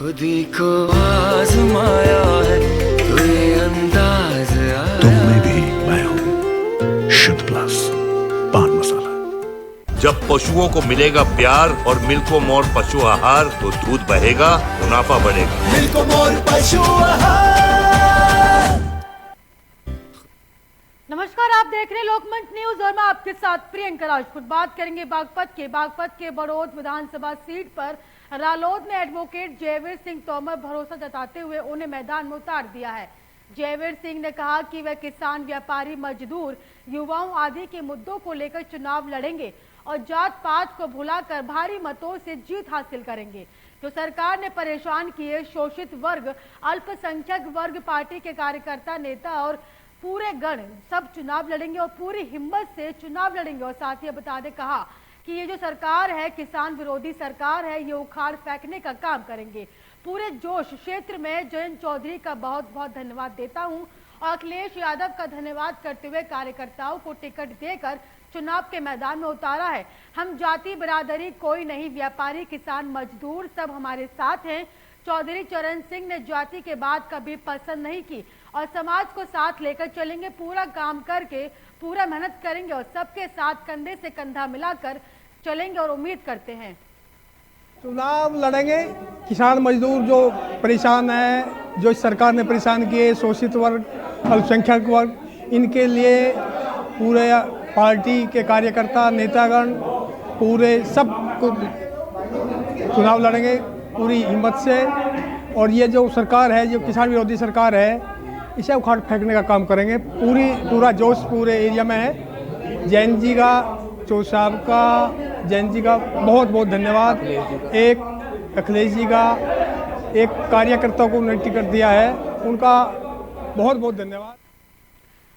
खुद ही को आजमाया है तो ये अंदाज आया। तुम में भी मैं हूँ शुद्ध प्लस पान मसाला। जब पशुओं को मिलेगा प्यार और मिल्को मोर पशु आहार तो दूध बहेगा, मुनाफा बढ़ेगा। मिल्को मोर पशु आहार। नमस्कार, आप देख रहे हैं लोकमंच न्यूज और मैं आपके साथ प्रियंका राजपूत। बात करेंगे बागपत के बड़ौद विधानसभा सीट पर रालोद ने एडवोकेट जयवीर सिंह तोमर भरोसा जताते हुए उन्हें मैदान में उतार दिया है। जयवीर सिंह ने कहा कि वह किसान, व्यापारी, मजदूर, युवाओं आदि के मुद्दों को लेकर चुनाव लड़ेंगे और जात पात को भुलाकर भारी मतों से जीत हासिल करेंगे। जो सरकार ने परेशान किए शोषित वर्ग, अल्पसंख्यक वर्ग, पार्टी के कार्यकर्ता, नेता और पूरे गण सब चुनाव लड़ेंगे और पूरी हिम्मत से चुनाव लड़ेंगे। और साथ ही बता दें कहा कि ये जो सरकार है किसान विरोधी सरकार है, ये उखाड़ फेंकने का काम करेंगे। पूरे जोश क्षेत्र में जयंत चौधरी का बहुत बहुत धन्यवाद देता हूं और अखिलेश यादव का धन्यवाद करते हुए कार्यकर्ताओं को टिकट देकर चुनाव के मैदान में उतारा है। हम जाति बिरादरी कोई नहीं, व्यापारी, किसान, मजदूर सब हमारे साथ हैं। चौधरी चरण सिंह ने जाति के बात कभी पसंद नहीं की और समाज को साथ लेकर चलेंगे, पूरा काम करके पूरा मेहनत करेंगे और सबके साथ कंधे से कंधा मिलाकर चलेंगे और उम्मीद करते हैं चुनाव लड़ेंगे। किसान मजदूर जो परेशान है, जो इस सरकार ने परेशान किए, शोषित वर्ग, अल्पसंख्यक वर्ग, इनके लिए पूरे पार्टी के कार्यकर्ता, नेतागण पूरे सब चुनाव लड़ेंगे पूरी हिम्मत से। और ये जो सरकार है, जो किसान विरोधी सरकार है, इसे उखाड़ फेंकने का काम करेंगे। पूरा जोश पूरे एरिया में है। जैन जी का, चौधरी साहब का, जैन जी का बहुत बहुत धन्यवाद। एक अखिलेश जी का, एक कार्यकर्ता को उन्होंने टिकट दिया है, उनका बहुत बहुत धन्यवाद।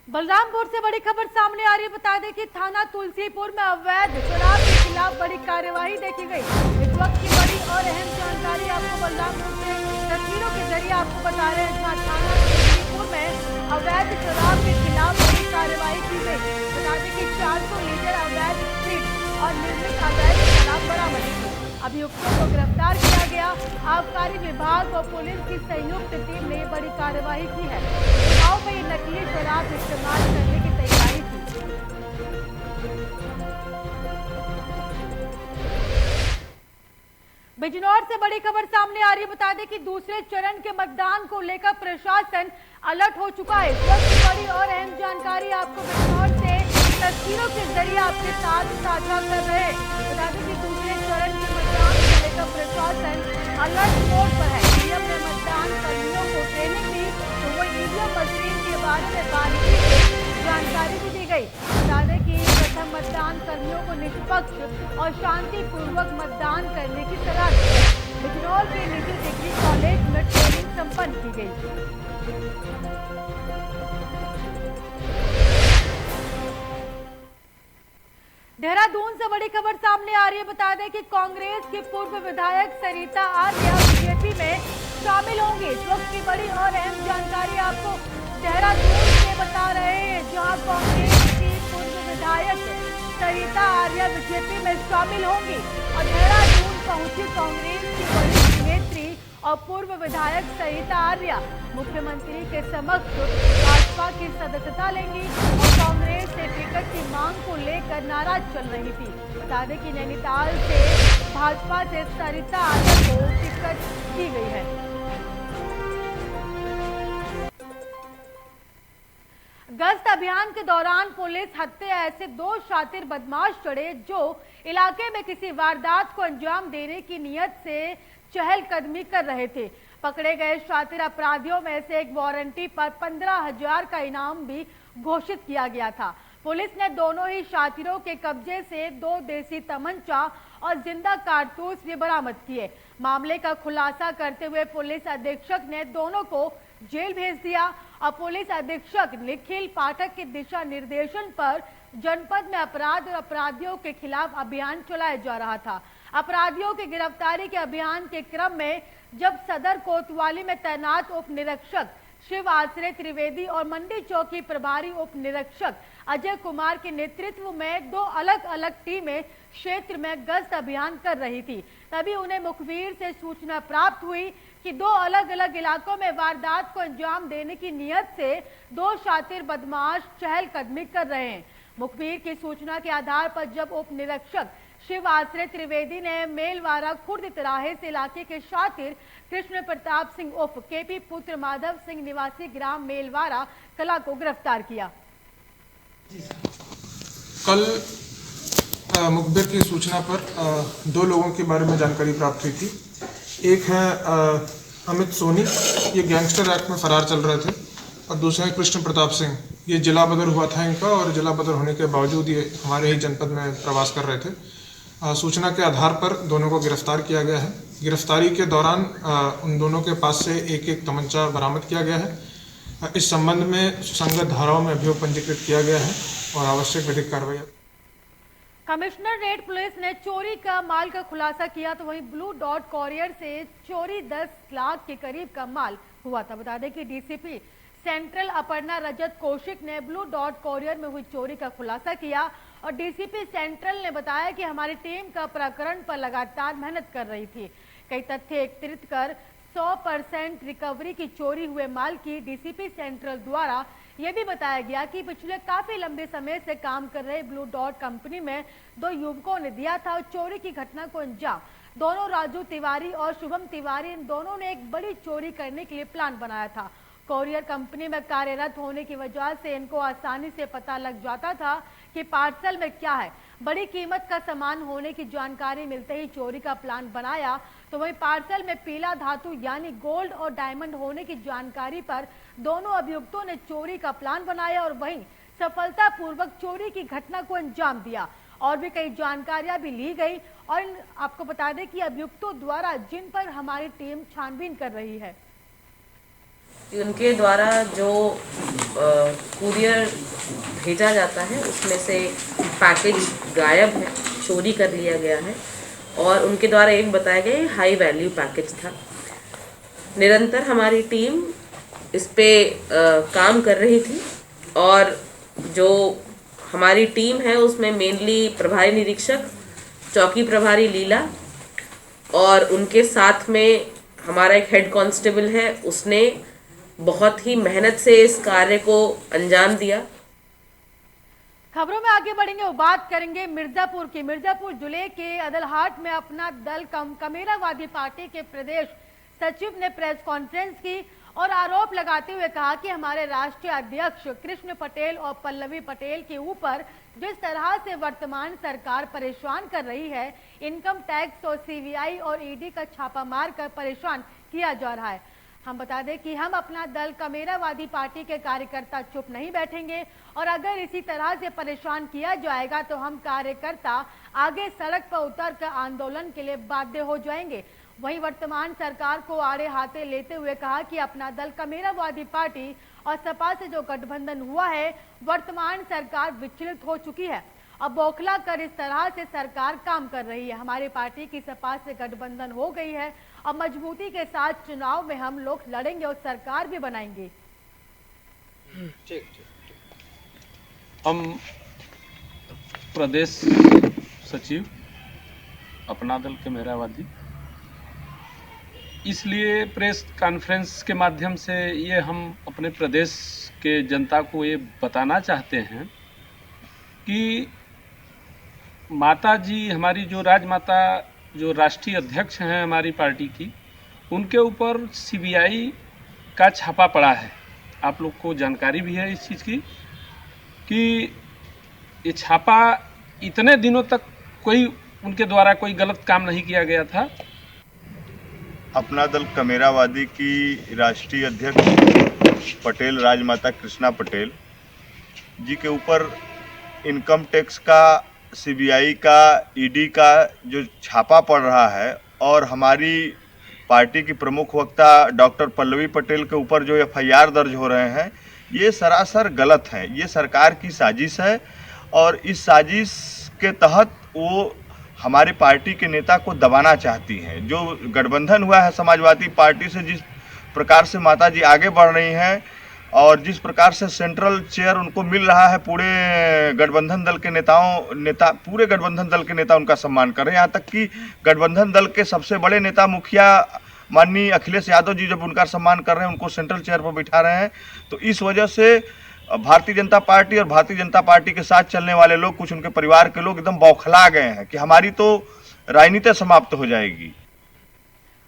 बलरामपुर से बड़ी खबर सामने आ रही है। बता दें कि थाना तुलसीपुर में अवैध शराब के खिलाफ बड़ी कार्यवाही देखी गई। इस वक्त की बड़ी और अहम जानकारी आपको बलरामपुर से तस्वीरों के जरिए आपको बता रहे हैं, जहाँ थाना तुलसीपुर में अवैध शराब के खिलाफ बड़ी कार्यवाही की गई। बता दें कि 400 लीटर अवैध स्प्रिट और निर्मित अवैध शराब बरामद की। अभियुक्तों को गिरफ्तार किया गया। आबकारी विभाग और पुलिस की संयुक्त टीम ने बड़ी कार्रवाई की है। गांव में ये नकली शराब इस्तेमाल करने की तैयारी थी। बिजनौर से बड़ी खबर सामने आ रही है। बता दें कि दूसरे चरण के मतदान को लेकर प्रशासन अलर्ट हो चुका है। बड़ी और अहम जानकारी आपको बिजनौर से तस्वीरों के जरिए आपके साथ साझा कर रहे हैं। बता दें कि दूसरे चरण के मतदान को लेकर प्रशासन अलर्ट मोड पर है। ईवीएम में मतदान कर्मियों को ट्रेनिंग दी तो वो ईवीएम मशीन के बारे में बारीकी से जानकारी भी दी गई। बता दें कि प्रथम मतदान कर्मियों को निष्पक्ष और शांतिपूर्वक मतदान करने की सलाह दी गई। बिजनौर के निजी डिग्री कॉलेज में ट्रेनिंग संपन्न की गई। देहरादून से बड़ी खबर सामने आ रही है। बता दें कि कांग्रेस की पूर्व विधायक सरिता आर्या बीजेपी में शामिल होंगी। इस वक्त की बड़ी और अहम जानकारी आपको देहरादून से बता रहे हैं, जहां कांग्रेस की पूर्व विधायक सरिता आर्या बीजेपी में शामिल होंगी और देहरादून पहुंची कांग्रेस की वरिष्ठ नेत्री और पूर्व विधायक सरिता आर्या मुख्यमंत्री के समक्ष भाजपा की सदस्यता लेंगी और कांग्रेस से टिकट की मांग को लेकर नाराज चल रही थी। बता दें कि नैनीताल से भाजपा से सरिता आर्या को टिकट दी गई है। गश्त अभियान के दौरान पुलिस हत्थे ऐसे 2 शातिर बदमाश चढ़े जो इलाके में किसी वारदात को अंजाम देने की नियत से चहलकदमी कर रहे थे। पकड़े गए शातिर अपराधियों में से एक वारंटी पर 15,000 का इनाम भी घोषित किया गया था। पुलिस ने दोनों ही शातिरों के कब्जे से 2 देसी तमंचा और जिंदा कारतूस भी बरामद किए। मामले का खुलासा करते हुए पुलिस अधीक्षक ने दोनों को जेल भेज दिया और पुलिस अधीक्षक निखिल पाठक के दिशा निर्देशन पर जनपद में अपराध और अपराधियों के खिलाफ अभियान चलाया जा रहा था। अपराधियों की गिरफ्तारी के अभियान के क्रम में जब सदर कोतवाली में तैनात उप निरीक्षक शिव आश्रय त्रिवेदी और मंडी चौकी प्रभारी उप निरीक्षक अजय कुमार के नेतृत्व में 2 अलग अलग टीमें क्षेत्र में गश्त अभियान कर रही थी। तभी उन्हें मुखबिर से सूचना प्राप्त हुई कि 2 अलग अलग इलाकों में वारदात को अंजाम देने की नीयत से 2 शातिर बदमाश चहलकदमी कर रहे हैं। मुखबिर की सूचना के आधार पर जब उप निरीक्षक शिव आश्रय त्रिवेदी ने मेलवारा खुर्द तिराहे से इलाके के शातिर कृष्ण प्रताप सिंह उर्फ केपी पुत्र माधव सिंह निवासी ग्राम मेलवारा कला को गिरफ्तार किया। कल मुखबिर की सूचना पर 2 लोगों के बारे में जानकारी प्राप्त हुई थी। एक है अमित सोनी, ये गैंगस्टर एक्ट में फरार चल रहे थे, और दूसरा है कृष्ण प्रताप सिंह, ये जिला बदर हुआ था इनका, और जिला बदर होने के बावजूद ये हमारे ही जनपद में प्रवास कर रहे थे। सूचना के आधार पर दोनों को गिरफ्तार किया गया है। गिरफ्तारी के दौरान उन दोनों के पास से एक तमंचा बरामद किया गया है। इस संबंध में सुसंगत धाराओं में अभियोग पंजीकृत किया गया है और आवश्यक विधिक कार्रवाई। कमिश्नरेट पुलिस ने चोरी का माल का खुलासा किया, तो वहीं ब्लू डॉट कॉरियर से चोरी 10 लाख के करीब का माल हुआ था। बता दें कि डीसीपी सेंट्रल अपर्णा रजत कौशिक ने ब्लू डॉट कॉरियर में हुई चोरी का खुलासा किया और डीसीपी सेंट्रल ने बताया कि हमारी टीम का प्रकरण पर लगातार मेहनत कर रही थी। कई तथ्य एकत्रित कर 100% रिकवरी की चोरी हुए माल की डीसीपी सेंट्रल द्वारा यह भी बताया गया कि पिछले काफी लंबे समय से काम कर रहे ब्लू डॉट कंपनी में 2 युवकों ने दिया था चोरी की घटना को अंजाम। दोनों राजू तिवारी और शुभम तिवारी, इन दोनों ने एक बड़ी चोरी करने के लिए प्लान बनाया था। कोरियर कंपनी में कार्यरत होने की वजह से इनको आसानी से पता लग जाता था कि पार्सल में क्या है। बड़ी कीमत का सामान होने की जानकारी मिलते ही चोरी का प्लान बनाया, तो वहीं पार्सल में पीला धातु यानी गोल्ड और डायमंड होने की जानकारी पर दोनों अभियुक्तों ने चोरी का प्लान बनाया और वहीं सफलतापूर्वक चोरी की घटना को अंजाम दिया। और भी कई जानकारियां भी ली गई और आपको बता दें कि अभियुक्तों द्वारा जिन पर हमारी टीम छानबीन कर रही है, उनके द्वारा जो कुरियर भेजा जाता है उसमें से पैकेज गायब है, चोरी कर लिया गया है और उनके द्वारा एक बताया गया हाई वैल्यू पैकेज था। निरंतर हमारी टीम इस पे काम कर रही थी और जो हमारी टीम है उसमें मेनली प्रभारी निरीक्षक, चौकी प्रभारी लीला और उनके साथ में हमारा एक हेड कांस्टेबल है, उसने बहुत ही मेहनत से इस कार्य को अंजाम दिया। खबरों में आगे बढ़ेंगे और बात करेंगे मिर्जापुर की। मिर्जापुर जिले के अदलहाट में अपना दल कमेरावादी पार्टी के प्रदेश सचिव ने प्रेस कॉन्फ्रेंस की और आरोप लगाते हुए कहा कि हमारे राष्ट्रीय अध्यक्ष कृष्ण पटेल और पल्लवी पटेल के ऊपर जिस तरह से वर्तमान सरकार परेशान कर रही है, इनकम टैक्स और सीबीआई और ईडी का छापा मारकर परेशान किया जा रहा है। हम बता दें कि हम अपना दल कमेरावादी पार्टी के कार्यकर्ता चुप नहीं बैठेंगे और अगर इसी तरह से परेशान किया जाएगा तो हम कार्यकर्ता आगे सड़क पर उतरकर आंदोलन के लिए बाध्य हो जाएंगे। वहीं वर्तमान सरकार को आड़े हाथे लेते हुए कहा कि अपना दल कमेरावादी पार्टी और सपा से जो गठबंधन हुआ है, वर्तमान सरकार विचलित हो चुकी है। अब बौखला कर इस तरह से सरकार काम कर रही है। हमारी पार्टी की सपा से गठबंधन हो गई है और मजबूती के साथ चुनाव में हम लोग लड़ेंगे और सरकार भी बनाएंगे। हम प्रदेश सचिव अपना दल कमेरावादी इसलिए प्रेस कॉन्फ्रेंस के माध्यम से ये हम अपने प्रदेश के जनता को ये बताना चाहते हैं कि माता जी, हमारी जो राजमाता, जो राष्ट्रीय अध्यक्ष हैं हमारी पार्टी की, उनके ऊपर सीबीआई का छापा पड़ा है। आप लोग को जानकारी भी है इस चीज़ की कि ये छापा इतने दिनों तक कोई उनके द्वारा कोई गलत काम नहीं किया गया था। अपना दल कमेरावादी की राष्ट्रीय अध्यक्ष पटेल राजमाता कृष्णा पटेल जी के ऊपर इनकम टैक्स का, सीबीआई का, ईडी का जो छापा पड़ रहा है और हमारी पार्टी की प्रमुख वक्ता डॉक्टर पल्लवी पटेल के ऊपर जो एफआईआर दर्ज हो रहे हैं, ये सरासर गलत है। ये सरकार की साजिश है और इस साजिश के तहत वो हमारी पार्टी के नेता को दबाना चाहती हैं। जो गठबंधन हुआ है समाजवादी पार्टी से, जिस प्रकार से माता जी आगे बढ़ रही हैं और जिस प्रकार से सेंट्रल चेयर उनको मिल रहा है, पूरे गठबंधन दल के पूरे गठबंधन दल के नेता उनका सम्मान कर रहे हैं। यहाँ तक कि गठबंधन दल के सबसे बड़े नेता मुखिया माननीय अखिलेश यादव जी जब उनका सम्मान कर रहे हैं, उनको सेंट्रल चेयर पर बिठा रहे हैं, तो इस वजह से भारतीय जनता पार्टी और भारतीय जनता पार्टी के साथ चलने वाले लोग, कुछ उनके परिवार के लोग एकदम बौखला गए हैं कि हमारी तो राजनीति समाप्त हो जाएगी।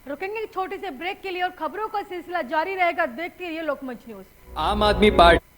रुकेंगे छोटे से ब्रेक के लिए और खबरों का सिलसिला जारी रहेगा। देखते रहिए लोकमंच न्यूज। आम आदमी पार्टी